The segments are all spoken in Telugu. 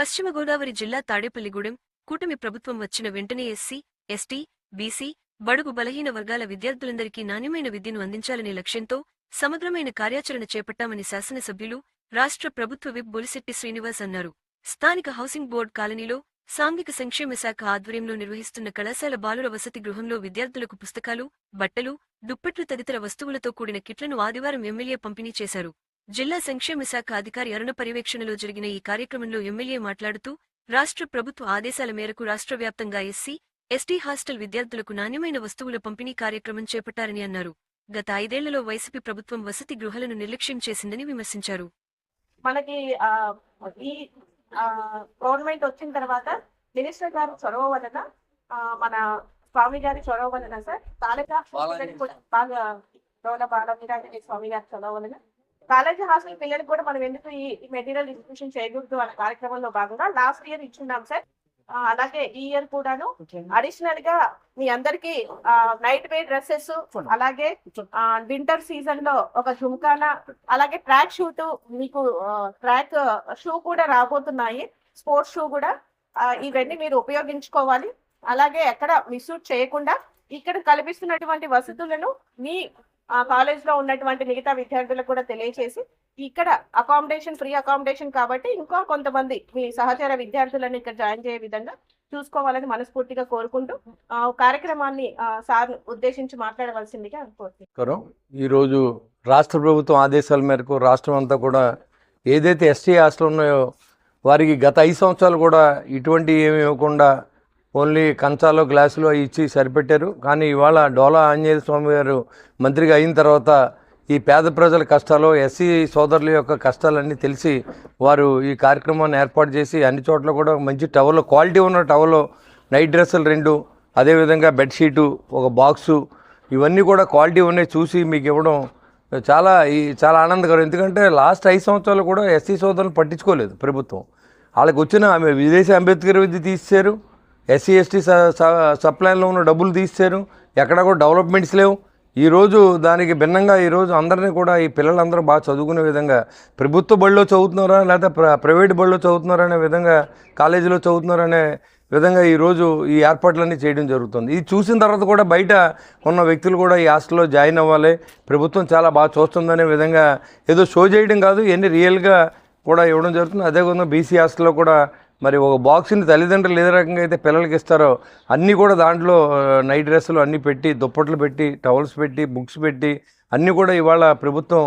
పశ్చిమ గోదావరి జిల్లా తాడేపల్లిగూడెం కూటమి ప్రభుత్వం వచ్చిన వెంటనే ఎస్సీ, ఎస్టీ, బీసీ, బడుగు బలహీన వర్గాల విద్యార్థులందరికీ నాణ్యమైన విద్యను అందించాలనే లక్ష్యంతో సమగ్రమైన కార్యాచరణ చేపట్టామని శాసనసభ్యులు, రాష్ట్ర ప్రభుత్వ విప్ బొలిశెట్టి శ్రీనివాస్ అన్నారు. స్థానిక హౌసింగ్ బోర్డు కాలనీలో సాంఘిక సంక్షేమ శాఖ ఆధ్వర్యంలో నిర్వహిస్తున్న కళాశాల బాలుర వసతి గృహంలో విద్యార్థులకు పుస్తకాలు, బట్టలు, దుప్పట్లు తదితర వస్తువులతో కూడిన కిట్లను ఆదివారం ఎమ్మెల్యే పంపిణీ చేశారు. జిల్లా సంక్షేమ శాఖ అధికారి అరుణ పర్యవేక్షణలో జరిగిన ఈ కార్యక్రమంలో ఎమ్మెల్యే మాట్లాడుతూ, రాష్ట్ర ప్రభుత్వ ఆదేశాల మేరకు రాష్ట్ర వ్యాప్తంగా ఎస్సీ, ఎస్టీ హాస్టల్ విద్యార్థులకు నాణ్యమైన వస్తువుల పంపిణీ కార్యక్రమం చేపట్టారని అన్నారు. గత 5 ఏళ్లలో వైసీపీ ప్రభుత్వం వసతి గృహాలను నిర్లక్ష్యం చేసిందని విమర్శించారు. మనకి ఈ గవర్నమెంట్ వచ్చిన తర్వాత మినిస్టర్ గారి చొరవ వలన, మన స్వామి గారి చొరవ వలన సార్ బాగా స్వామి గారి చొరవ వలన కాలేజీ హాస్టల్ పిల్లలకు కూడా మనం ఎందుకు ఈ మెటీరియల్ డిస్ట్రిబ్యూషన్ చేయకూడదు అనే కార్యక్రమంలో భాగంగా లాస్ట్ ఇయర్ ఇచ్చున్నాం సార్. అలాగే ఈ ఇయర్ కూడాను అడిషనల్ గా మీ అందరికి నైట్ వేర్ డ్రెస్సెస్, అలాగే వింటర్ సీజన్ లో ఒక జుమ్కానా, అలాగే ట్రాక్ షూట్, మీకు ట్రాక్ షూ కూడా రాబోతున్నాయి, స్పోర్ట్స్ షూ కూడా. ఇవన్నీ మీరు ఉపయోగించుకోవాలి. అలాగే ఎక్కడ మిస్యూట్ చేయకుండా ఇక్కడ కల్పిస్తున్నటువంటి వసతులను మీ కాలేజ్ లో ఉన్నటువంటి మిగతా విద్యార్థులకు కూడా తెలియచేసి, ఇక్కడ అకామిడేషన్ ఫ్రీ అకామిడేషన్ కాబట్టి ఇంకా కొంతమంది మీ సహచర విద్యార్థులను ఇక్కడ జాయిన్ చేయ విధంగా చూసుకోవాలని మనస్ఫూర్తిగా కోరుకుంటూ కార్యక్రమాన్ని సార్ ఉద్దేశించి మాట్లాడవలసిందిగా కోరుతున్నాను. ఈరోజు రాష్ట్ర ప్రభుత్వం ఆదేశాల మేరకు రాష్ట్రం అంతా కూడా ఏదైతే ఎస్టీ హాస్టల్ ఉన్నాయో వారికి గత 5 సంవత్సరాలు కూడా ఇటువంటి ఏమి ఇవ్వకుండా ఓన్లీ కంచాలో గ్లాసులో ఇచ్చి సరిపెట్టారు. కానీ ఇవాళ డోలా ఆంజనేయ స్వామి గారు మంత్రిగా అయిన తర్వాత ఈ పేద ప్రజల కష్టాలు, ఎస్సీ సోదరుల యొక్క కష్టాలన్నీ తెలిసి వారు ఈ కార్యక్రమాన్ని ఏర్పాటు చేసి అన్ని చోట్ల కూడా మంచి టవల్లో, క్వాలిటీ ఉన్న టవల్లో, నైట్ డ్రెస్సులు 2, అదేవిధంగా బెడ్షీటు, ఒక బాక్సు, ఇవన్నీ కూడా క్వాలిటీ ఉన్నాయి చూసి మీకు ఇవ్వడం చాలా ఆనందకరం. ఎందుకంటే లాస్ట్ 5 సంవత్సరాలు కూడా ఎస్సీ సోదరులు పట్టించుకోలేదు ప్రభుత్వం. వాళ్ళకి వచ్చిన విదేశీ అంబేద్కర్ విద్య తీసేశారు, ఎస్సీ ఎస్టీ సప్లైన్లో ఉన్న డబ్బులు తీసేశారు, ఎక్కడ కూడా డెవలప్మెంట్స్ లేవు. ఈరోజు దానికి భిన్నంగా ఈరోజు అందరినీ కూడా ఈ పిల్లలందరూ బాగా చదువుకునే విధంగా ప్రభుత్వ బడిలో చదువుతున్నారా లేదా ప్రైవేట్ బడిలో చదువుతున్నారా అనే విధంగా, కాలేజీలో చదువుతున్నారా అనే విధంగా ఈరోజు ఈ ఏర్పాట్లన్నీ చేయడం జరుగుతుంది. ఇది చూసిన తర్వాత కూడా బయట ఉన్న వ్యక్తులు కూడా ఈ హాస్టల్లో జాయిన్ అవ్వాలి, ప్రభుత్వం చాలా బాగా చూస్తుందనే విధంగా ఏదో షో చేయడం కాదు, ఇవన్నీ రియల్గా కూడా ఇవ్వడం జరుగుతుంది. అదేవిధంగా బీసీ హాస్టల్లో కూడా మరి ఒక బాక్స్ని తల్లిదండ్రులు ఏ రకంగా అయితే పిల్లలకి ఇస్తారో అన్నీ కూడా దాంట్లో నైట్ డ్రెస్సులు అన్నీ పెట్టి, దుప్పట్లు పెట్టి, టవల్స్ పెట్టి, బుక్స్ పెట్టి అన్నీ కూడా ఇవాళ ప్రభుత్వం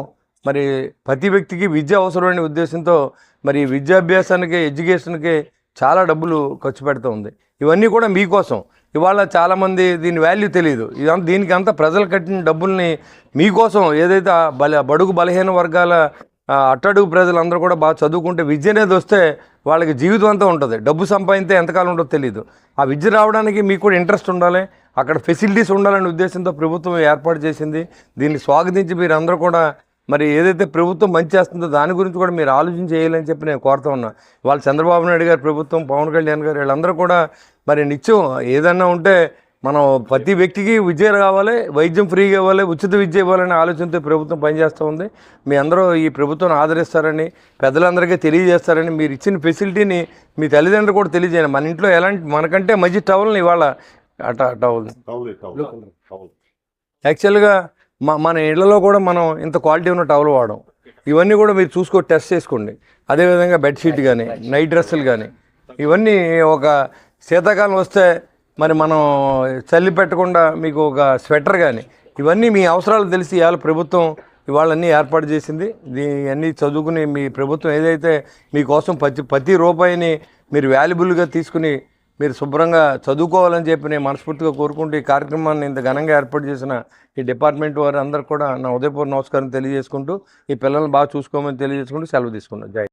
మరి ప్రతి వ్యక్తికి విద్య అవసరమైన ఉద్దేశంతో మరి విద్యాభ్యాసానికి, ఎడ్యుకేషన్కి చాలా డబ్బులు ఖర్చు పెడుతూ ఉంది. ఇవన్నీ కూడా మీకోసం. ఇవాళ చాలామంది దీని వాల్యూ తెలియదు. దీనికి అంతా ప్రజలు కట్టిన డబ్బుల్ని మీకోసం ఏదైతే బడుగు బలహీన వర్గాల అట్టడుగు ప్రజలందరూ కూడా బాగా చదువుకుంటే విద్య అనేది వస్తే వాళ్ళకి జీవితం అంతా ఉంటుంది. డబ్బు సంపాదింతే ఎంతకాలం ఉంటుందో తెలియదు. ఆ విద్య రావడానికి మీకు కూడా ఇంట్రెస్ట్ ఉండాలి, అక్కడ ఫెసిలిటీస్ ఉండాలనే ఉద్దేశంతో ప్రభుత్వం ఏర్పాటు చేసింది. దీన్ని స్వాగతించి మీరు అందరూ కూడా మరి ఏదైతే ప్రభుత్వం మంచి చేస్తుందో దాని గురించి కూడా మీరు ఆలోచన చేయాలని చెప్పి నేను కోరుతా ఉన్నా. వాళ్ళు చంద్రబాబు నాయుడు గారి ప్రభుత్వం, పవన్ కళ్యాణ్ గారు, వీళ్ళందరూ కూడా మరి నిత్యం ఏదన్నా ఉంటే మనం ప్రతి వ్యక్తికి విద్య కావాలి, వైద్యం ఫ్రీగా ఇవ్వాలి, ఉచిత విద్య ఇవ్వాలనే ఆలోచనతో ప్రభుత్వం పనిచేస్తూ ఉంది. మీ అందరూ ఈ ప్రభుత్వాన్ని ఆదరిస్తారని, పెద్దలందరికీ తెలియజేస్తారని, మీరు ఇచ్చిన ఫెసిలిటీని మీ తల్లిదండ్రులు కూడా తెలియజేయండి. మన ఇంట్లో మనకంటే మంచి టవల్ని ఇవాళ టవల్ యాక్చువల్గా మన ఇళ్లలో కూడా మనం ఇంత క్వాలిటీ ఉన్న టవల్ వాడడం. ఇవన్నీ కూడా మీరు టెస్ట్ చేసుకోండి. అదేవిధంగా బెడ్షీట్ కానీ, నైట్ డ్రెస్సులు కానీ, ఇవన్నీ ఒక శీతాకాలం వస్తే మరి మనం చల్లి పెట్టకుండా మీకు ఒక స్వెటర్ కానీ, ఇవన్నీ మీ అవసరాలు తెలిసి ఇవాళ ప్రభుత్వం ఇవాళన్నీ ఏర్పాటు చేసింది. అన్నీ చదువుకుని మీ ప్రభుత్వం ఏదైతే మీకోసం ప్రతి రూపాయిని మీరు వాల్యుబుల్గా తీసుకుని మీరు శుభ్రంగా చదువుకోవాలని చెప్పి నేను మనస్ఫూర్తిగా కోరుకుంటూ ఈ కార్యక్రమాన్ని ఇంత ఘనంగా ఏర్పాటు చేసిన ఈ డిపార్ట్మెంట్ వారు అందరూ కూడా నా ఉదయపూర్వ నమస్కారం తెలియజేసుకుంటూ ఈ పిల్లల్ని బాగా చూసుకోమని తెలియజేసుకుంటూ సెలవు తీసుకున్నాను. జై.